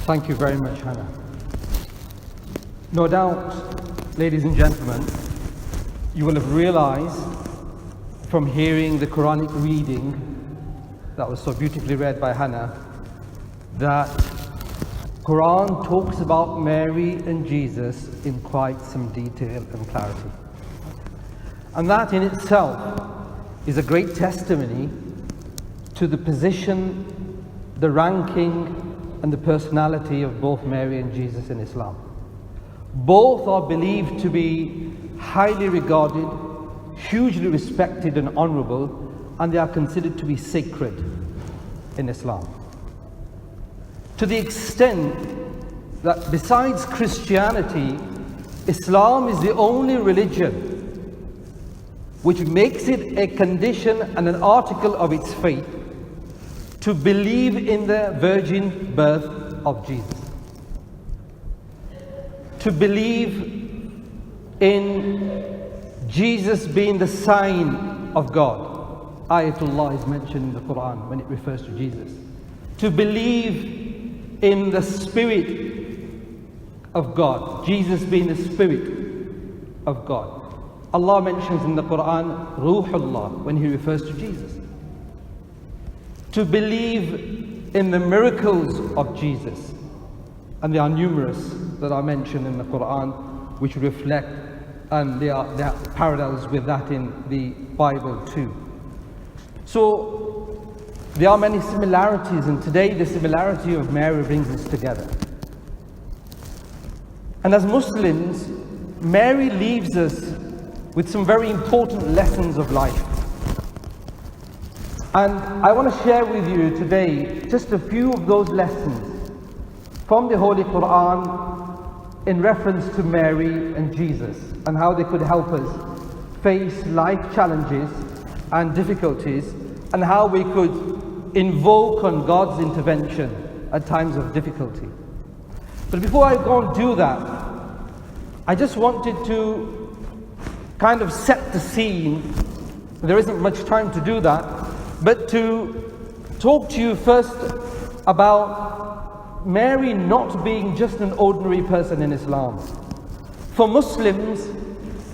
Thank you very much, Hannah. No doubt, ladies and gentlemen, you will have realized from hearing the Quranic reading that was so beautifully read by Hannah that Quran talks about Mary and Jesus in quite some detail and clarity. And that in itself is a great testimony to the position, the ranking, and the personality of both Mary and Jesus in Islam. Both are believed to be highly regarded, hugely respected and honorable, and they are considered to be sacred in Islam. To the extent that besides Christianity, Islam is the only religion which makes it a condition and an article of its faith to believe in the virgin birth of Jesus. To believe in Jesus being the sign of God. Ayatullah is mentioned in the Quran when it refers to Jesus. To believe in the Spirit of God. Jesus being the Spirit of God. Allah mentions in the Quran Ruhullah when He refers to Jesus. To believe in the miracles of Jesus, and there are numerous that are mentioned in the Quran which reflect, and there are parallels with that in the Bible too. So there are many similarities, and today the similarity of Mary brings us together. And as Muslims, Mary leaves us with some very important lessons of life. And I want to share with you today just a few of those lessons from the Holy Quran in reference to Mary and Jesus and how they could help us face life challenges and difficulties, and how we could invoke on God's intervention at times of difficulty. But before I go and do that, I just wanted to kind of set the scene. There isn't much time to do that, but to talk to you first about Mary not being just an ordinary person in Islam. For Muslims,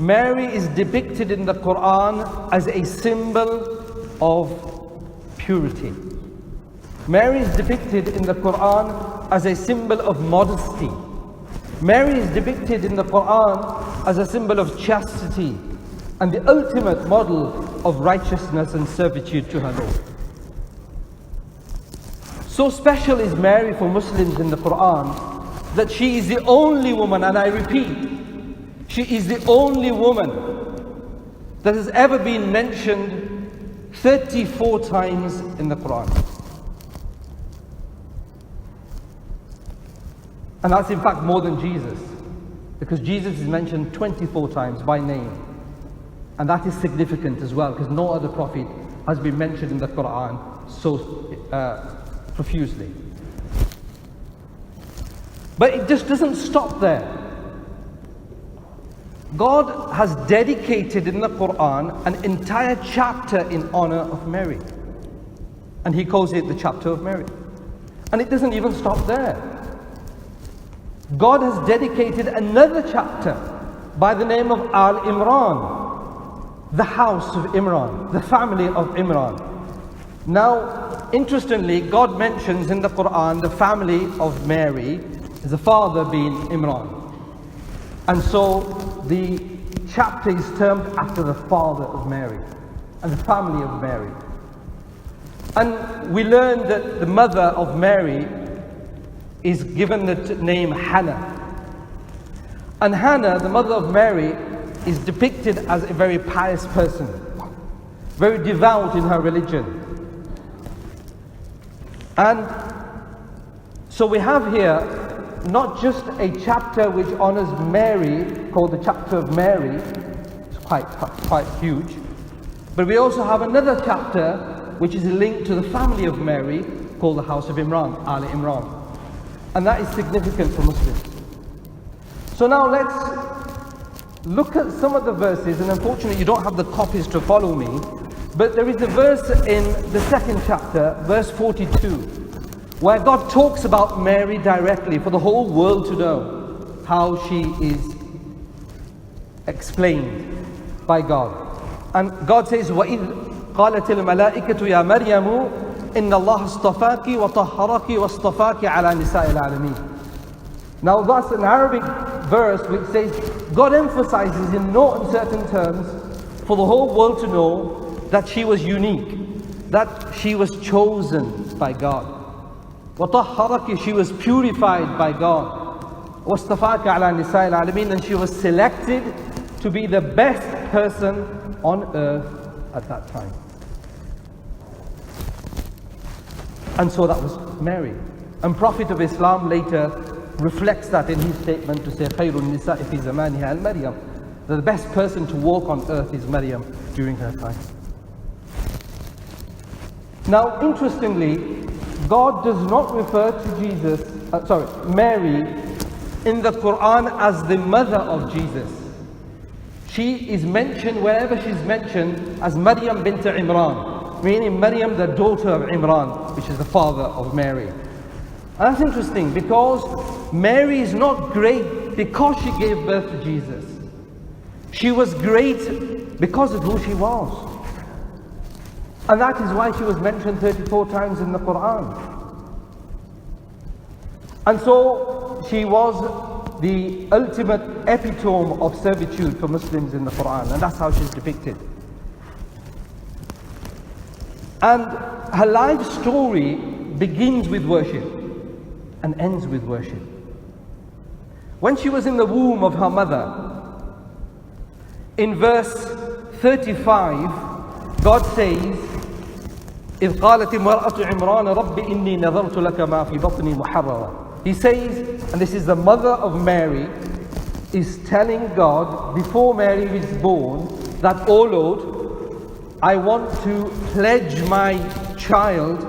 Mary is depicted in the Quran as a symbol of purity. Mary is depicted in the Quran as a symbol of modesty. Mary is depicted in the Quran as a symbol of chastity and the ultimate model of righteousness and servitude to her Lord. So special is Mary for Muslims in the Quran that she is the only woman, and I repeat, she is the only woman that has ever been mentioned 34 times in the Quran. And that's in fact more than Jesus, because Jesus is mentioned 24 times by name. And that is significant as well, because no other prophet has been mentioned in the Quran so profusely. But it just doesn't stop there. God has dedicated in the Quran an entire chapter in honor of Mary. And He calls it the chapter of Mary. And it doesn't even stop there. God has dedicated another chapter by the name of Al-Imran, the house of Imran, the family of Imran. Now, interestingly, God mentions in the Quran the family of Mary, the father being Imran. And so the chapter is termed after the father of Mary and the family of Mary. And we learn that the mother of Mary is given the name Hannah. And Hannah, the mother of Mary, is depicted as a very pious person, very devout in her religion. And so we have here not just a chapter which honors Mary, called the chapter of Mary, it's quite huge, but we also have another chapter which is linked to the family of Mary, called the house of Imran, Ali Imran. And that is significant for Muslims. So now let's look at some of the verses, and unfortunately you don't have the copies to follow me, but there is a verse in the second chapter, verse 42, where God talks about Mary directly for the whole world to know how she is explained by God. And God says, وَإِذْ قَالَتِ الْمَلَائِكَةُ يَا مَرْيَمُ إِنَّ اللَّهَ اصْطَفَاكِ وَطَهَّرَكِ وَاصْطَفَاكِ عَلَى نِسَاءِ الْعَالَمِينَ. Now that's an Arabic verse which says, God emphasizes in no uncertain terms for the whole world to know that she was unique, that she was chosen by God. وَطَهَّرَكِ, she was purified by God. وَاصْطَفَاكَ عَلَى نِسَاءِ الْعَالَمِينَ, and she was selected to be the best person on earth at that time. And so that was Mary. And Prophet of Islam later reflects that in his statement to say, خَيْرُ النِّسَاءِ فِي زَمَانِهَا الْمَرْيَمُ, that the best person to walk on earth is Maryam during her time. Now, interestingly, God does not refer to Mary in the Quran as the mother of Jesus. She is mentioned wherever she's mentioned as Maryam bint Imran, meaning Maryam, the daughter of Imran, which is the father of Mary. And that's interesting because Mary is not great because she gave birth to Jesus. She was great because of who she was. And that is why she was mentioned 34 times in the Quran. And so she was the ultimate epitome of servitude for Muslims in the Quran, and that's how she's depicted. And her life story begins with worship and ends with worship. When she was in the womb of her mother, in verse 35, God says, إِذْ قَالَتِ امْرَأَةُ عِمْرَانَ رَبِّ إِنِّي نَذَرْتُ لَكَ مَا فِي بَطْنِي مُحَرَّرًا. He says, and this is the mother of Mary, is telling God before Mary is born that, oh Lord, I want to pledge my child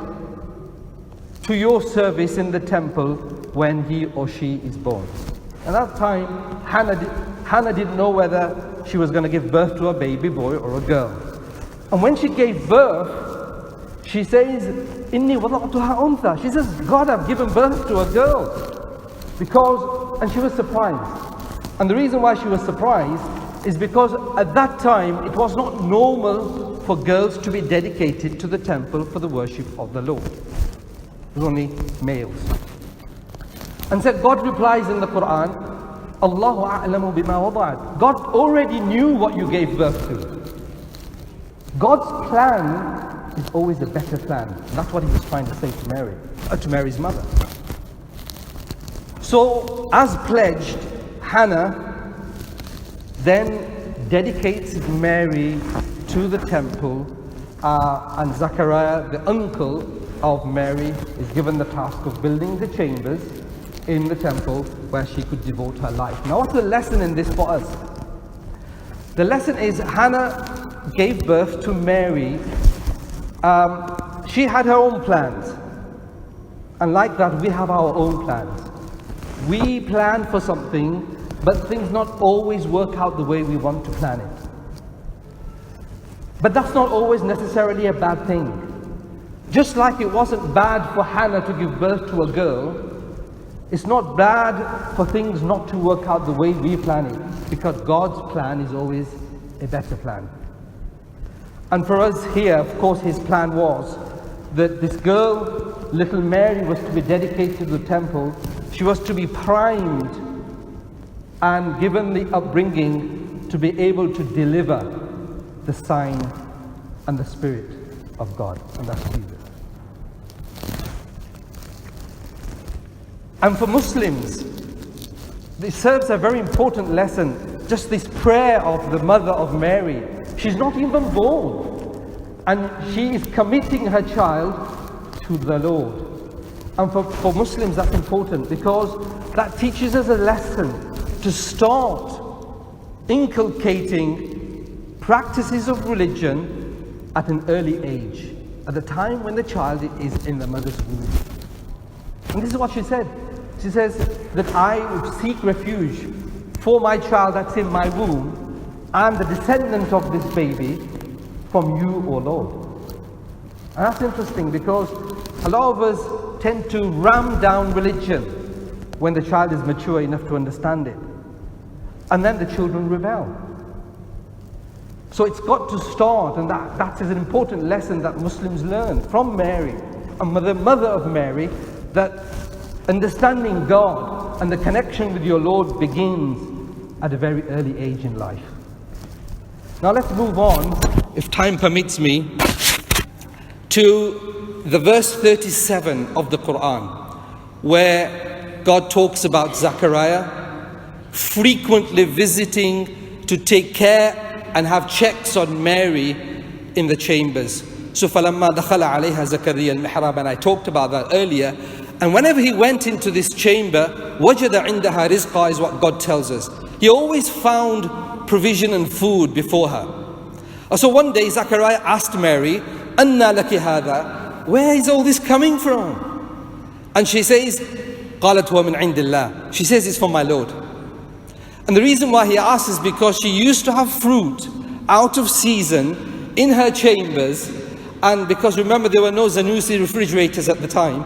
to your service in the temple when he or she is born. At that time, Hannah didn't know whether she was going to give birth to a baby boy or a girl. And when she gave birth, she says, Inni wada'tuha untha. She says, God, I've given birth to a girl. And she was surprised. And the reason why she was surprised is because at that time, it was not normal for girls to be dedicated to the temple for the worship of the Lord. It was only males. And so God replies in the Quran, Allahu a'lamu bima wada'at. God already knew what you gave birth to. God's plan is always a better plan. And that's what he was trying to say to Mary, to Mary's mother. So, as pledged, Hannah then dedicates Mary to the temple, and Zachariah, the uncle of Mary, is given the task of building the chambers in the temple where she could devote her life. Now, what's the lesson in this for us? The lesson is Hannah gave birth to Mary. She had her own plans, and like that we have our own plans. We plan for something, but things not always work out the way we want to plan it. But that's not always necessarily a bad thing. Just like it wasn't bad for Hannah to give birth to a girl, it's not bad for things not to work out the way we plan it, because God's plan is always a better plan. And for us here, of course, his plan was that this girl, little Mary, was to be dedicated to the temple. She was to be primed and given the upbringing to be able to deliver the sign and the Spirit of God, and that's Jesus. And for Muslims, this serves a very important lesson. Just this prayer of the mother of Mary. She's not even born, and she is committing her child to the Lord. And for Muslims, that's important because that teaches us a lesson to start inculcating practices of religion at an early age, at the time when the child is in the mother's womb. And this is what she said. She says that I would seek refuge for my child that's in my womb and the descendant of this baby from you, O Lord. And that's interesting because a lot of us tend to ram down religion when the child is mature enough to understand it. And then the children rebel. So it's got to start, and that is an important lesson that Muslims learn from Mary, and the mother of Mary, that understanding God and the connection with your Lord begins at a very early age in life. Now let's move on, if time permits me, to the verse 37 of the Quran, where God talks about Zachariah frequently visiting to take care and have checks on Mary in the chambers. So فَلَمَّا دَخَلَ عَلَيْهَا زَكَرِيَّا الْمِحْرَابَ, and I talked about that earlier. And whenever he went into this chamber, وَجَدَ عِنْدَهَا رِزْقًا is what God tells us. He always found provision and food before her. So one day Zachariah asked Mary, أَنَّا لَكِ هَذَا, where is all this coming from? And she says, قَالَتْ وَمِنْ عِنْدِ اللَّهِ, she says it's from my Lord. And the reason why he asks is because she used to have fruit out of season in her chambers, and because remember there were no Zanussi refrigerators at the time,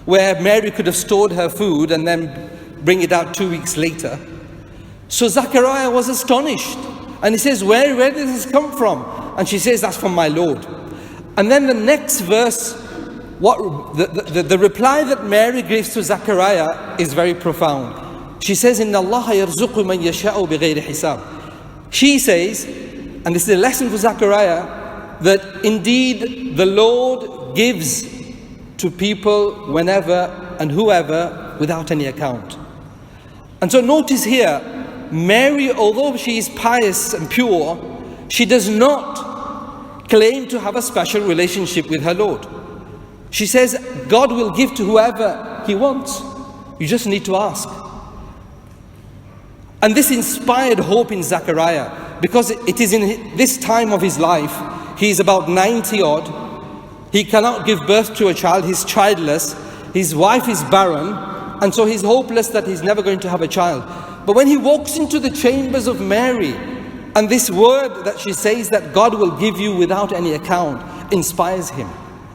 where Mary could have stored her food and then bring it out 2 weeks later. So Zachariah was astonished, and he says, where did this come from? And she says, that's from my Lord. And then the next verse, the reply that Mary gives to Zachariah is very profound. She says, إِنَّ اللَّهَ يَرْزُقُ مَنْ يَشَاءُ بِغَيْرِ حِسَابٍ. She says, and this is a lesson for Zachariah, that indeed the Lord gives to people whenever and whoever without any account. And so notice here, Mary, although she is pious and pure, she does not claim to have a special relationship with her Lord. She says, God will give to whoever He wants. You just need to ask. And this inspired hope in Zachariah, because it is in this time of his life, he is about 90 odd, he cannot give birth to a child, he's childless, his wife is barren, and so he's hopeless that he's never going to have a child. But when he walks into the chambers of Mary, and this word that she says that God will give you without any account inspires him.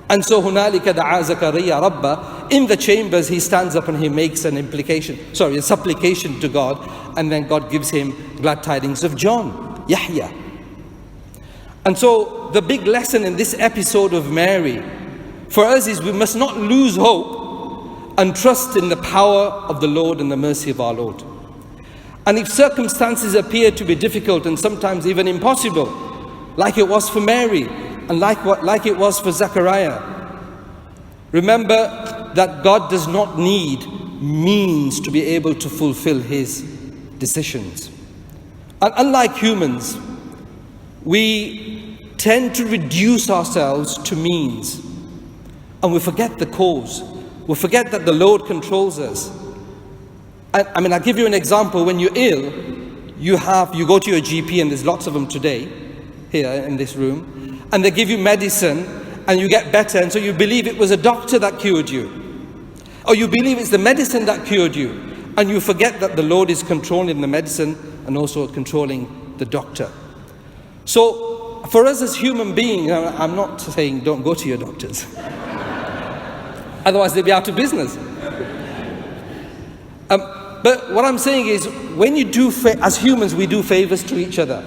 And so هُنَالِكَ دَعَا زَكَرِيَّا رَبَّهُ, in the chambers he stands up and he makes a supplication to God, and then God gives him glad tidings of John, Yahya. And so the big lesson in this episode of Mary for us is we must not lose hope and trust in the power of the Lord and the mercy of our Lord. And if circumstances appear to be difficult and sometimes even impossible, like it was for Mary and like it was for Zachariah, remember that God does not need means to be able to fulfill His decisions. And unlike humans, we tend to reduce ourselves to means, and we forget the cause. We forget that the Lord controls us. I'll give you an example. When you're ill, you go to your GP, and there's lots of them today, here in this room, and they give you medicine, and you get better, and so you believe it was a doctor that cured you. Or you believe it's the medicine that cured you, and you forget that the Lord is controlling the medicine and also controlling the doctor. So, for us as human beings, I'm not saying don't go to your doctors. Otherwise they'll be out of business. But what I'm saying is, when you do, as humans, we do favors to each other.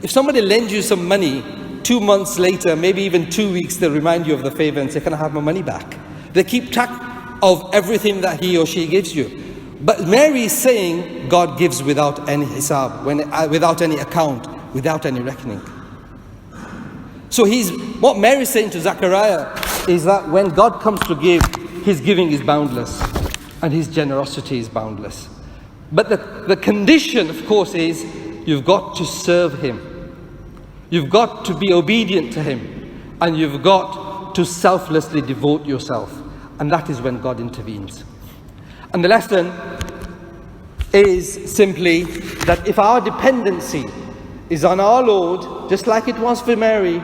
If somebody lends you some money, 2 months later, maybe even 2 weeks, they'll remind you of the favor and say, can I have my money back? They keep track of everything that he or she gives you. But Mary is saying God gives without any hisab, without any account, without any reckoning. So what Mary is saying to Zachariah is that when God comes to give, His giving is boundless and His generosity is boundless. But the condition, of course, is you've got to serve Him. You've got to be obedient to Him, and you've got to selflessly devote yourself. And that is when God intervenes. And the lesson is simply that if our dependency is on our Lord, just like it was for Mary,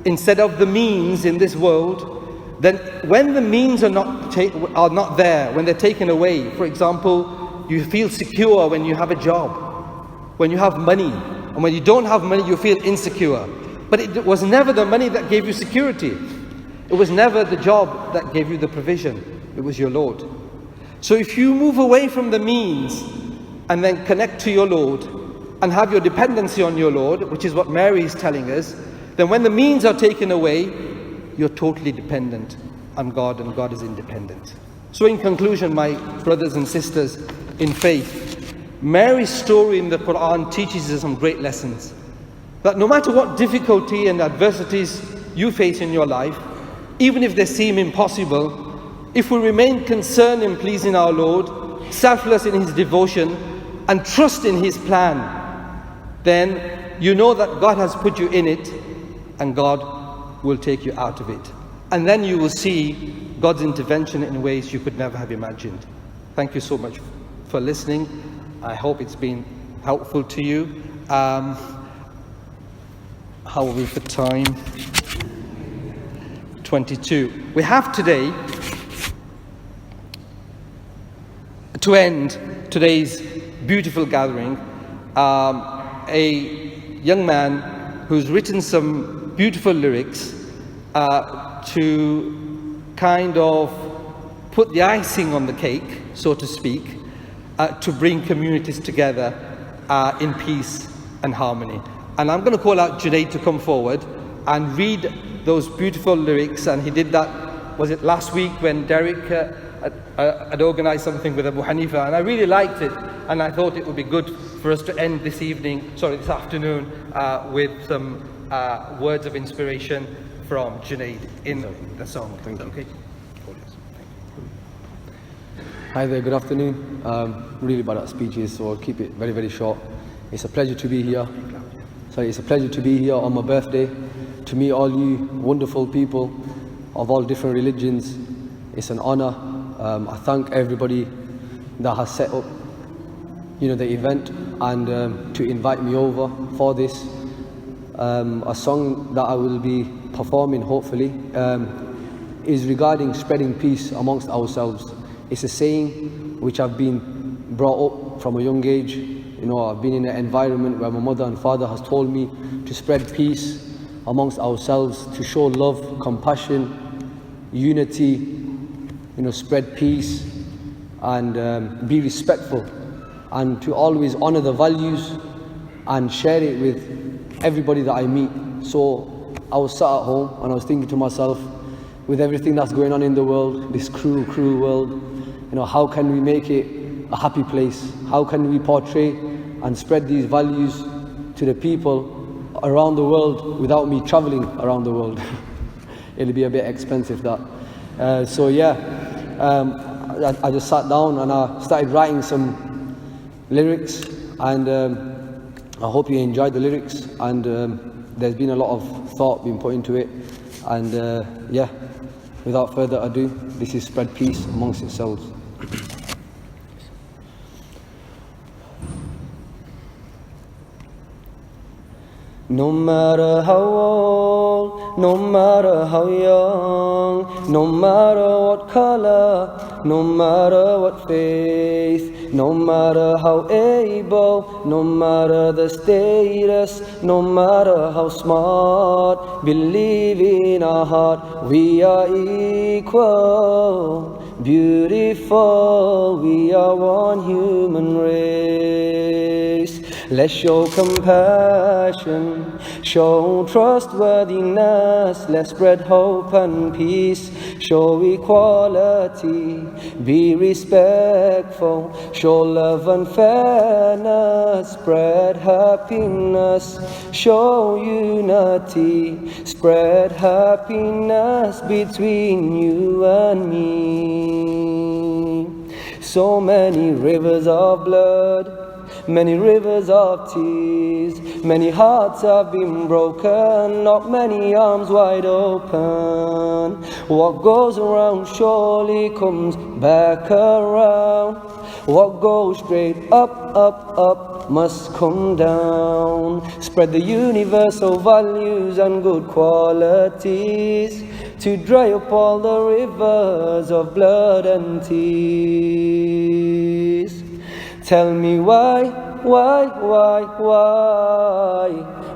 instead of the means in this world, then when the means are not there, when they're taken away, for example, you feel secure when you have a job, when you have money, and when you don't have money, you feel insecure. But it was never the money that gave you security. It It was never the job that gave you the provision. It was your Lord. So if you move away from the means and then connect to your Lord and have your dependency on your Lord, which is what Mary is telling us, then when the means are taken away, you're totally dependent on God, and God is independent. So in conclusion, my brothers and sisters in faith, Mary's story in the Quran teaches us some great lessons. That no matter what difficulty and adversities you face in your life, even if they seem impossible, if we remain concerned in pleasing our Lord, selfless in His devotion, and trust in His plan, then you know that God has put you in it, and God will take you out of it. And then you will see God's intervention in ways you could never have imagined. Thank you so much for listening. I hope it's been helpful to you. How are we for time? 22. We have today, to end today's beautiful gathering, a young man who's written some beautiful lyrics to kind of put the icing on the cake, so to speak, to bring communities together in peace and harmony. And I'm going to call out Junaid to come forward and read those beautiful lyrics. And he did that, was it last week, when Derek had organised something with Abu Hanifa, and I really liked it, and I thought it would be good for us to end this afternoon with some words of inspiration from Junaid in the song. Thank you. Okay. Hi there, good afternoon. Really bad at speeches, so I'll keep it very, very short. It's a pleasure to be here. It's a pleasure to be here on my birthday, to meet all you wonderful people of all different religions. It's an honor. I thank everybody that has set up, the event, and to invite me over for this. A song that I will be performing, hopefully, is regarding spreading peace amongst ourselves. It's a saying which I've been brought up from a young age. I've been in an environment where my mother and father has told me to spread peace amongst ourselves, to show love, compassion, unity, spread peace, and be respectful, and to always honor the values and share it with everybody that I meet. So I was sat at home and I was thinking to myself, with everything that's going on in the world, this cruel, cruel world, how can we make it a happy place? How can we portray and spread these values to the people around the world without me traveling around the world? It'll be a bit expensive, that. I just sat down and I started writing some lyrics, and I hope you enjoyed the lyrics, and there's been a lot of thought being put into it, and without further ado, this is Spread Peace Amongst Yourselves. No matter how old, no matter how young, no matter what color, no matter what faith, no matter how able, no matter the status, no matter how smart, believe in our heart, we are equal, beautiful, we are one human race. Let's show compassion, show trustworthiness, let's spread hope and peace, show equality, be respectful, show love and fairness, spread happiness, show unity, spread happiness between you and me. So many rivers of blood, many rivers of tears, many hearts have been broken, not many arms wide open. What goes around surely comes back around. What goes straight up, up, up must come down. Spread the universal values and good qualities to dry up all the rivers of blood and tears. Tell me why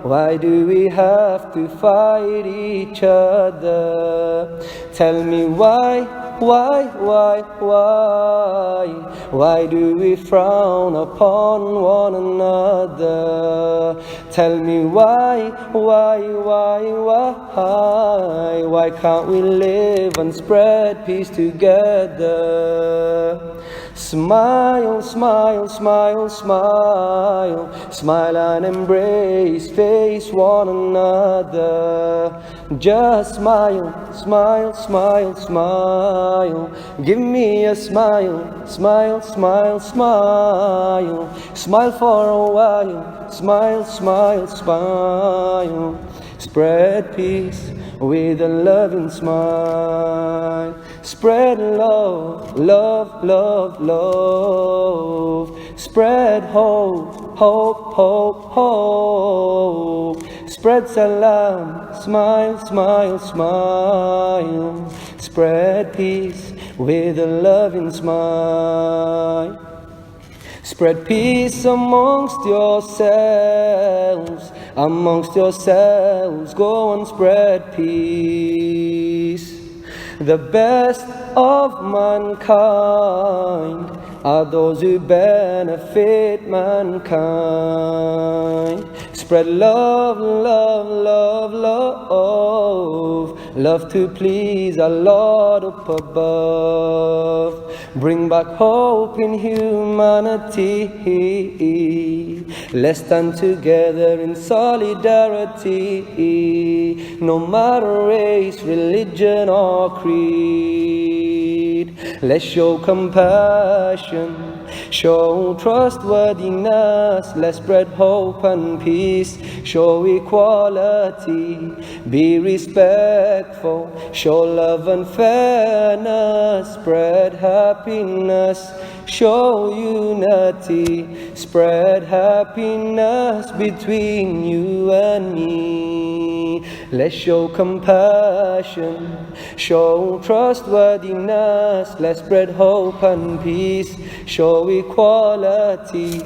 why do we have to fight each other? Tell me why do we frown upon one another? Tell me why can't we live and spread peace together? Smile, smile, smile, smile, smile and embrace, face one another. Just smile, smile, smile, smile. Give me a smile, smile, smile, smile. Smile for a while, smile, smile, smile. Spread peace with a loving smile. Spread love, love, love, love. Spread hope, hope, hope, hope. Spread salam, smile, smile, smile. Spread peace with a loving smile. Spread peace amongst yourselves, go and spread peace. The best of mankind are those who benefit mankind. Spread love, love, love, love, love to please our Lord up above. Bring back hope in humanity. Let's stand together in solidarity, no matter race, religion or creed. Let's show compassion, show trustworthiness. Let's spread hope and peace, show equality, be respectful, show love and fairness. Spread happiness, show unity, spread happiness between you and me. Let's show compassion, show trustworthiness. Let's spread hope and peace, show equality,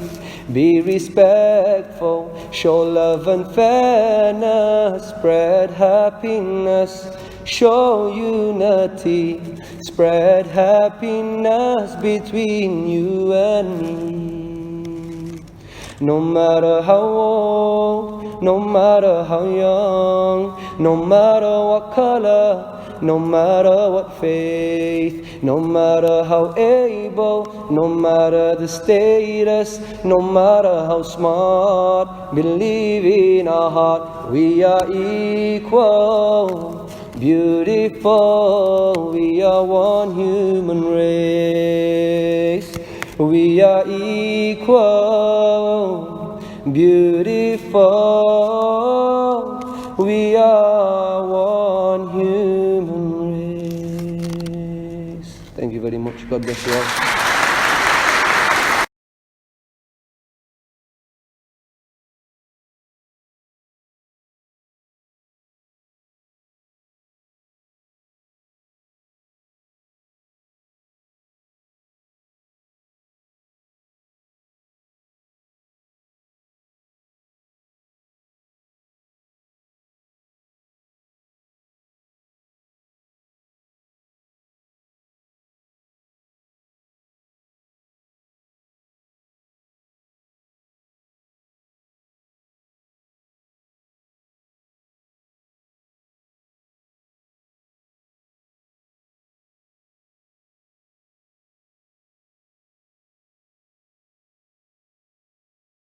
be respectful, show love and fairness. Spread happiness, show unity, spread happiness between you and me. No matter how old, no matter how young, no matter what color, no matter what faith, no matter how able, no matter the status, no matter how smart, believe in our heart we are equal, beautiful. We are one human race. We are equal, beautiful. We are one human race. Thank you very much. God bless you all.